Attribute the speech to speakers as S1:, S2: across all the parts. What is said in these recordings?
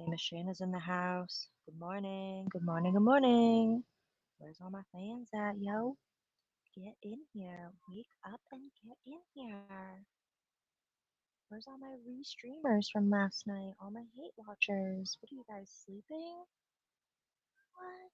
S1: Miss Shayna's in the house. Good morning, good morning, good morning. Where's all my fans at, yo? Get in here. Wake up and get in here. Where's all my re-streamers from last night? All my hate watchers. What are you guys sleeping? What?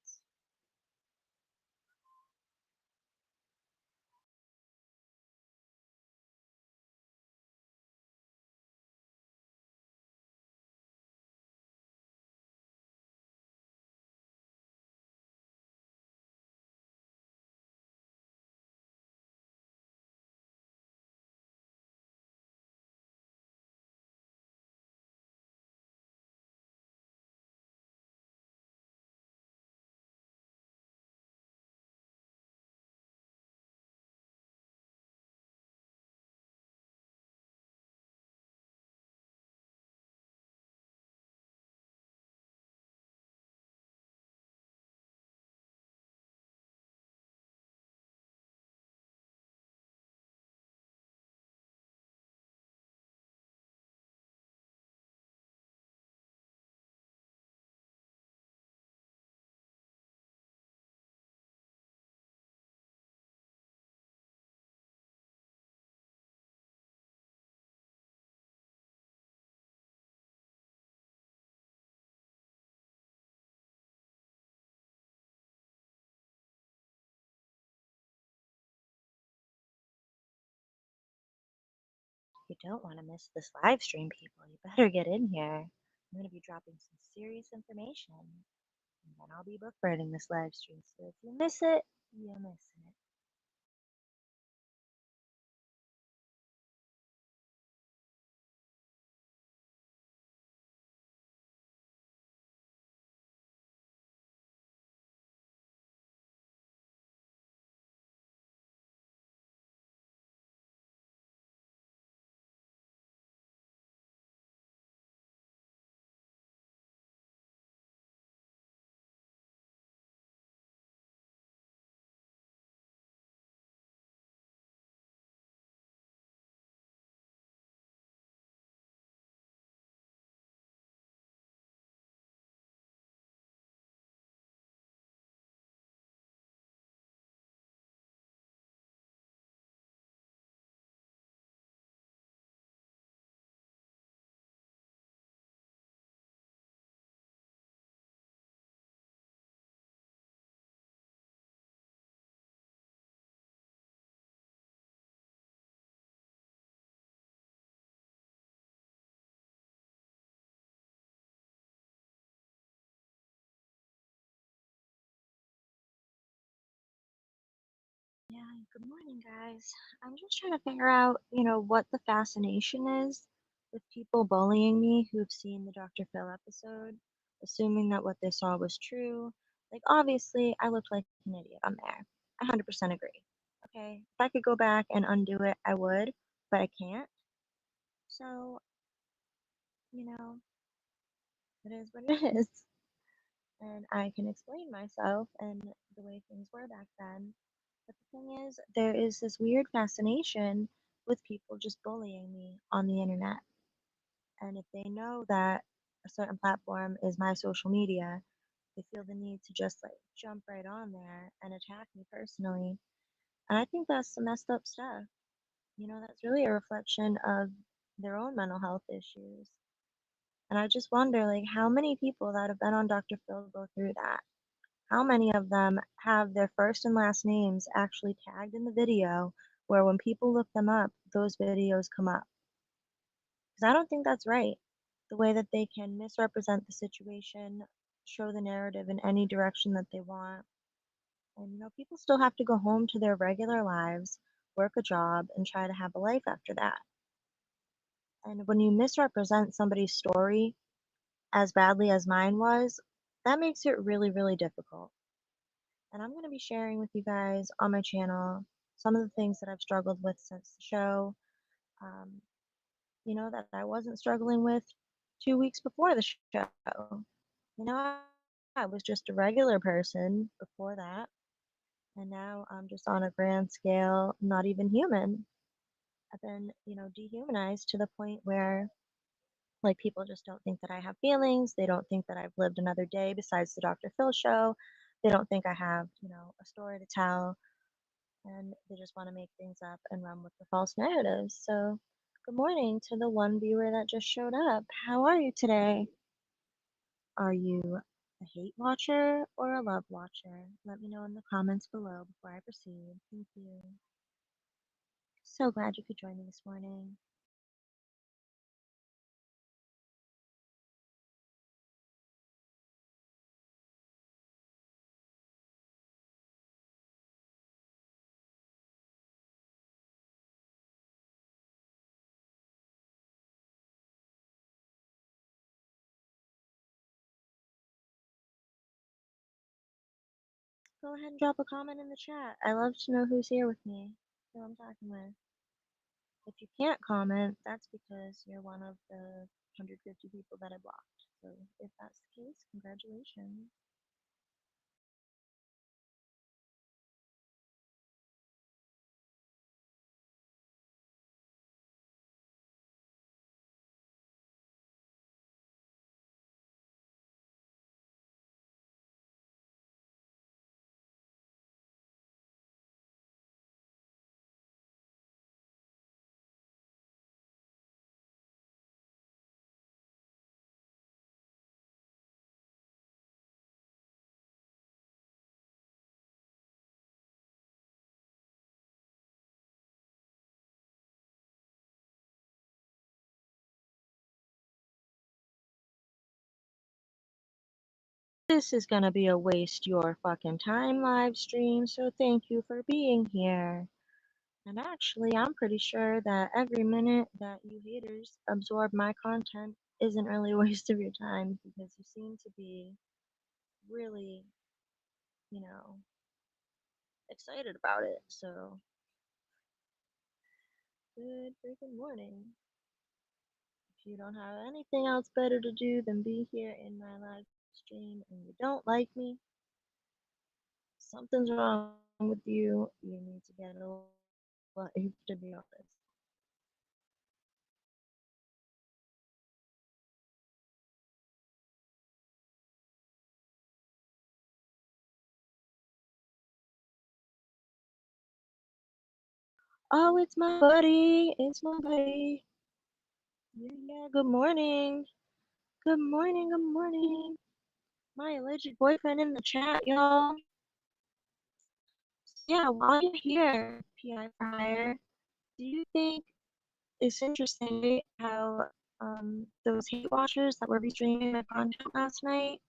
S1: You don't want to miss this live stream, people. You better get in here. I'm going to be dropping some serious information. And then I'll be book burning this live stream. So if you miss it, you miss it. Yeah, good morning, guys. I'm just trying to figure out, what the fascination is with people bullying me who've seen the Dr. Phil episode, assuming that what they saw was true. Like, obviously, I looked like an idiot on there. I 100% agree. Okay? If I could go back and undo it, I would, but I can't. So, you know, it is what it is. And I can explain myself and the way things were back then. But the thing is, there is this weird fascination with people just bullying me on the internet. And if they know that a certain platform is my social media, they feel the need to just like jump right on there and attack me personally. And I think that's some messed up stuff. That's really a reflection of their own mental health issues. And I just wonder, like, how many people that have been on Dr. Phil go through that? How many of them have their first and last names actually tagged in the video where when people look them up, those videos come up? Because I don't think that's right. The way that they can misrepresent the situation, show the narrative in any direction that they want. And, people still have to go home to their regular lives, work a job, and try to have a life after that. And when you misrepresent somebody's story as badly as mine was, that makes it really, really difficult. And I'm going to be sharing with you guys on my channel some of the things that I've struggled with since the show, um, that I wasn't struggling with 2 weeks before the show. I was just a regular person before that, and now I'm just on a grand scale, not even human. I've been, dehumanized to the point where Like, people just don't think that I have feelings. They don't think that I've lived another day besides the Dr. Phil show. They don't think I have, a story to tell. And they just want to make things up and run with the false narratives. So, good morning to the one viewer that just showed up. How are you today? Are you a hate watcher or a love watcher? Let me know in the comments below before I proceed. Thank you. So glad you could join me this morning. Go ahead and drop a comment in the chat. I love to know who's here with me, who I'm talking with. If you can't comment, that's because you're one of the 150 people that I blocked. So if that's the case, congratulations. This is gonna be a waste your fucking time live stream, so thank you for being here. And actually, I'm pretty sure that every minute that you haters absorb my content isn't really a waste of your time because you seem to be really, you know, excited about it. So, good freaking morning. If you don't have anything else better to do than be here in my live stream and you don't like me, something's wrong with you. You need to get a life, to be honest. Oh, it's my buddy. It's my buddy. Yeah, yeah. Good morning. Good morning. Good morning. My alleged boyfriend in the chat, y'all. So yeah, while you're here, PI for hire, do you think it's interesting how those hate watchers that were restreaming my content last night?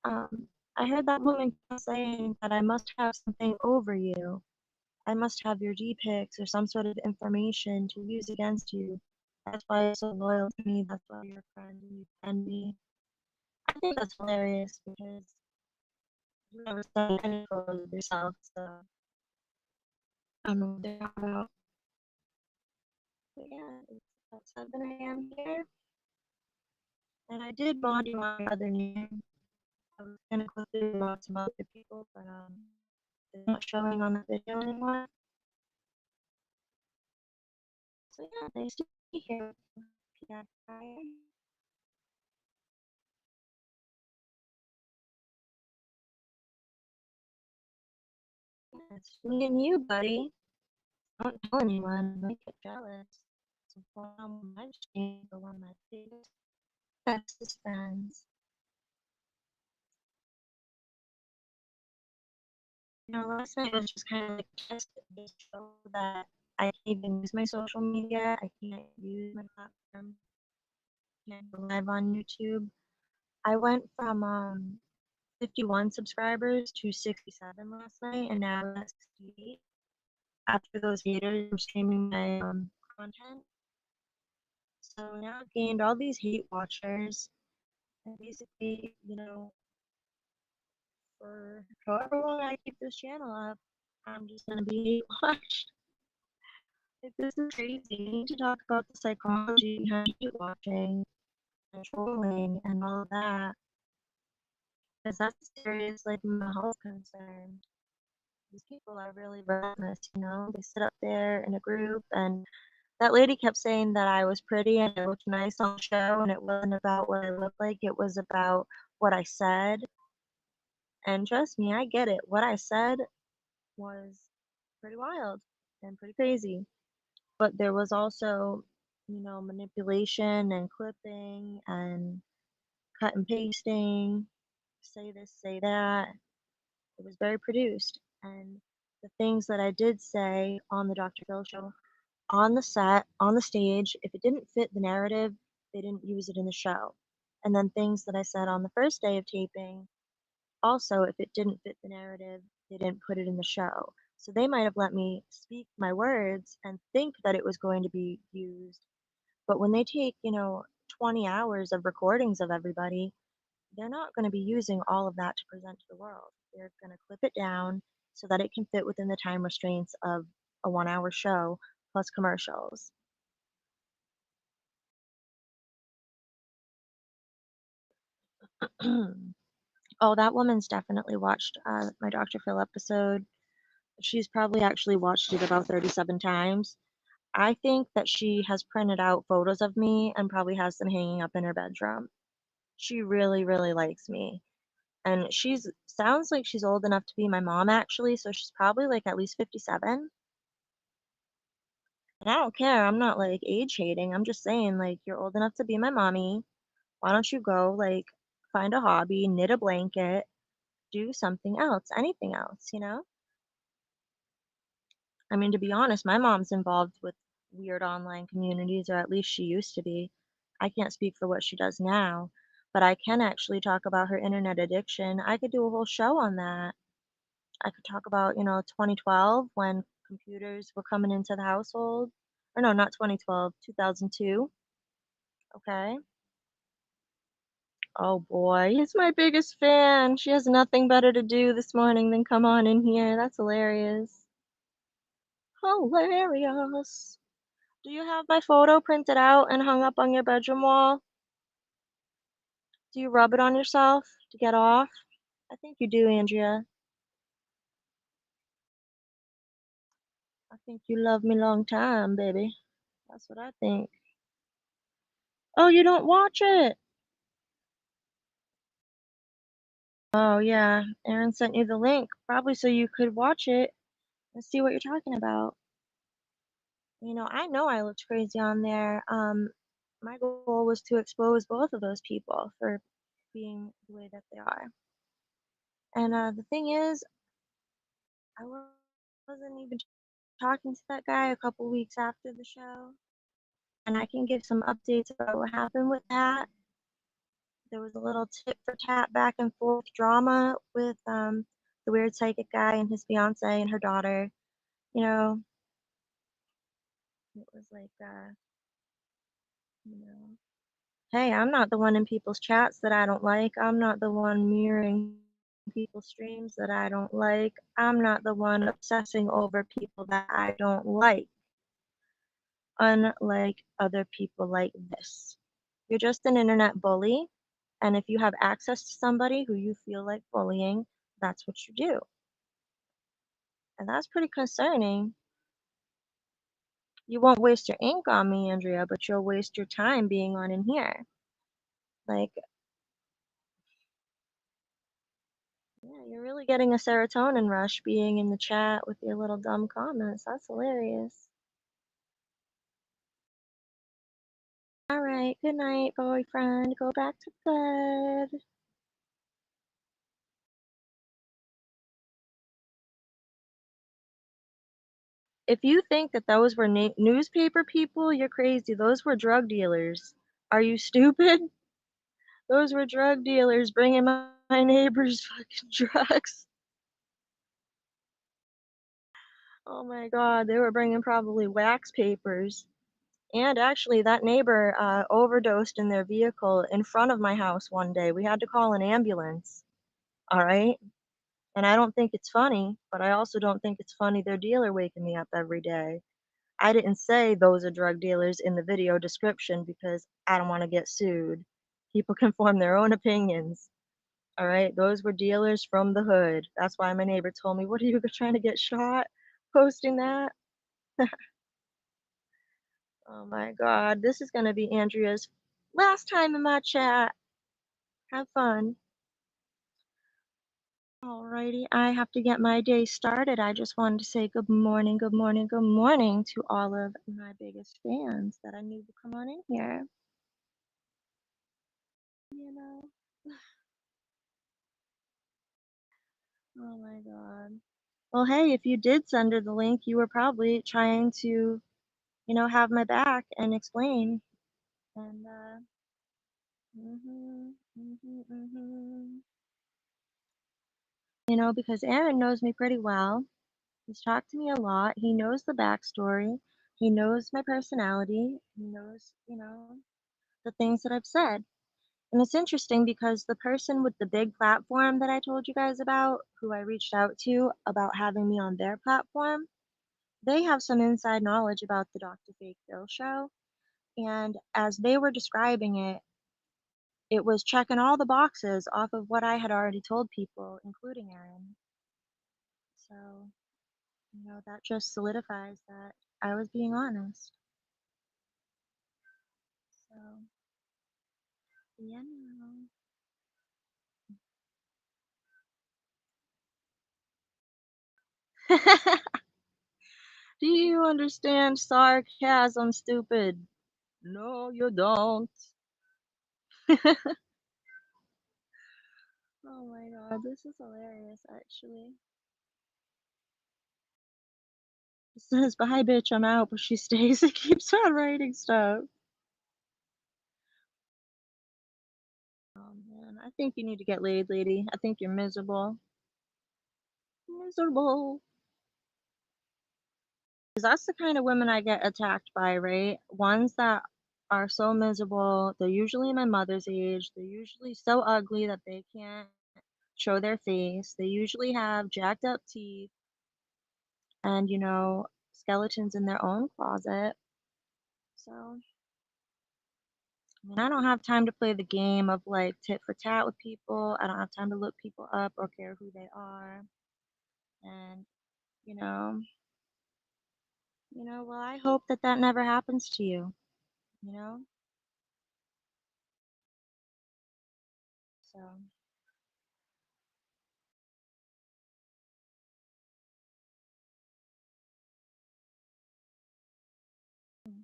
S1: I heard that woman saying that I must have something over you. I must have your G-pics or some sort of information to use against you. That's why you're so loyal to me. That's why you're a friend and you defend me. I think that's hilarious because you never send any photos of yourself, so I don't know what they're talking about. But yeah, it's about 7 a.m. here, and I did mod you on your other name. I was gonna quickly mod some other people, but it's not showing on the video anymore. So yeah, nice to be here. Yeah, it's me and you, buddy. Don't tell anyone, I might get jealous. So on my stream for one of my biggest, bestest friends. Last night was just kind of like a test to show that I can't even use my social media. I can't use my platform. I can't go live on YouTube. I went from 51 subscribers to 67 last night, and now I'm at 68. After those haters were streaming my content, so now I've gained all these hate watchers, and basically, for however long I keep this channel up, I'm just gonna be hate watched. Like, this is crazy. We need to talk about the psychology behind hate watching and trolling and all of that, because that's a serious like mental health concern. These people are really relentless. They sit up there in a group and That lady kept saying that I was pretty and I looked nice on the show, and it wasn't about what I looked like, it was about what I said. And trust me, I get it. What I said was pretty wild and pretty crazy. But there was also, manipulation and clipping and cut and pasting, say this, say that. It was very produced. And the things that I did say on the Dr. Phil show, on the set, on the stage, if it didn't fit the narrative, they didn't use it in the show. And then things that I said on the first day of taping, also, if it didn't fit the narrative, they didn't put it in the show. So they might have let me speak my words and think that it was going to be used. But when they take, 20 hours of recordings of everybody, they're not going to be using all of that to present to the world. They're going to clip it down so that it can fit within the time restraints of a 1 hour show plus commercials. Oh, that woman's definitely watched my Dr. Phil episode. She's probably actually watched it about 37 times. I think that she has printed out photos of me and probably has them hanging up in her bedroom. She really, really likes me. And she's sounds like she's old enough to be my mom actually, so she's probably like at least 57. And I don't care. I'm not like age hating. I'm just saying like you're old enough to be my mommy. Why don't you go like find a hobby, knit a blanket, do something else, anything else? I mean, to be honest, my mom's involved with weird online communities, or at least she used to be. I can't speak for what she does now, but I can actually talk about her internet addiction. I could do a whole show on that. I could talk about, 2012 when computers were coming into the household. Or no, not 2012, 2002. Okay. Oh boy, he's my biggest fan. She has nothing better to do this morning than come on in here. That's hilarious. Hilarious. Do you have my photo printed out and hung up on your bedroom wall? Do you rub it on yourself to get off? I think you do, Andrea. I think you love me long time, baby. That's what I think. Oh, you don't watch it? Oh, yeah. Aaron sent you the link, probably so you could watch it and see what you're talking about. I know I looked crazy on there. My goal was to expose both of those people for being the way that they are. And the thing is, wasn't even talking to that guy a couple weeks after the show, and I can give some updates about what happened with that. There was a little tit for tat back and forth drama with the weird psychic guy and his fiance and her daughter. You know, it was like, you know, hey, I'm not the one in people's chats that I don't like. I'm not the one mirroring people's streams that I don't like. I'm not the one obsessing over people that I don't like, unlike other people like this. You're just an internet bully, and if you have access to somebody who you feel like bullying, that's what you do. And that's pretty concerning. You won't waste your ink on me, Andrea, but you'll waste your time being on in here. Like, yeah, you're really getting a serotonin rush being in the chat with your little dumb comments. That's hilarious. All right, good night, boyfriend. Go back to bed. If you think that those were newspaper people, you're crazy. Those were drug dealers. Are you stupid? Those were drug dealers bringing my neighbor's fucking drugs. Oh my god, they were bringing probably wax papers. And actually, that neighbor overdosed in their vehicle in front of my house one day. We had to call an ambulance. All right? And I don't think it's funny, but I also don't think it's funny their dealer waking me up every day. I didn't say those are drug dealers in the video description because I don't want to get sued. People can form their own opinions. All right, those were dealers from the hood. That's why my neighbor told me, "What are you trying to get shot posting that?" Oh my God, this is gonna be Andrea's last time in my chat. Have fun. Alrighty, I have to get my day started. I just wanted to say good morning, good morning, good morning to all of my biggest fans that I knew would come on in here. You know? Oh my God. Well, hey, if you did send her the link, you were probably trying to, have my back and explain. And, mhm, mhm, mhm. Because Aaron knows me pretty well. He's talked to me a lot. He knows the backstory. He knows my personality. He knows, the things that I've said. And it's interesting because the person with the big platform that I told you guys about, who I reached out to about having me on their platform, they have some inside knowledge about the Dr. Fake Bill show. And as they were describing it, it was checking all the boxes off of what I had already told people, including Aaron. So, that just solidifies that I was being honest. So, yeah. Do you understand sarcasm, stupid? No, you don't. Oh my God, this is hilarious, actually. It says, bye, bitch, I'm out, but she stays and keeps on writing stuff. Oh man, I think you need to get laid, lady. I think you're miserable. Miserable. Because that's the kind of women I get attacked by, right? Ones that are so miserable. They're usually my mother's age. They're usually so ugly that they can't show their face. They usually have jacked up teeth and, skeletons in their own closet. So, I mean, I don't have time to play the game of like tit for tat with people. I don't have time to look people up or care who they are. And, you know, well, I hope that that never happens to you, you know? So, mm,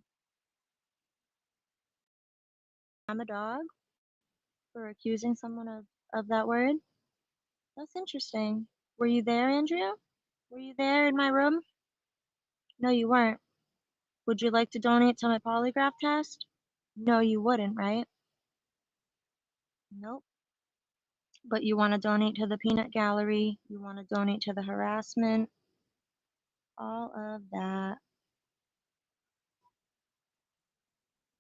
S1: I'm a dog for accusing someone of that word. That's interesting. Were you there, Andrea? Were you there in my room? No, you weren't. Would you like to donate to my polygraph test? No, you wouldn't, right? Nope. But you want to donate to the peanut gallery, you want to donate to the harassment, all of that.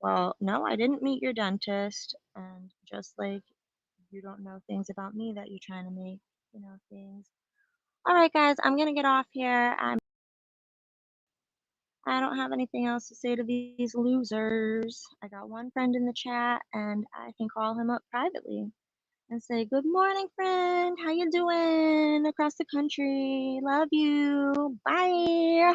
S1: Well, no, I didn't meet your dentist, and just like you don't know things about me that you're trying to make, things. All right, guys, I'm gonna get off here. I don't have anything else to say to these losers. I got one friend in the chat, and I can call him up privately and say, "Good morning, friend. How you doing across the country? Love you. Bye."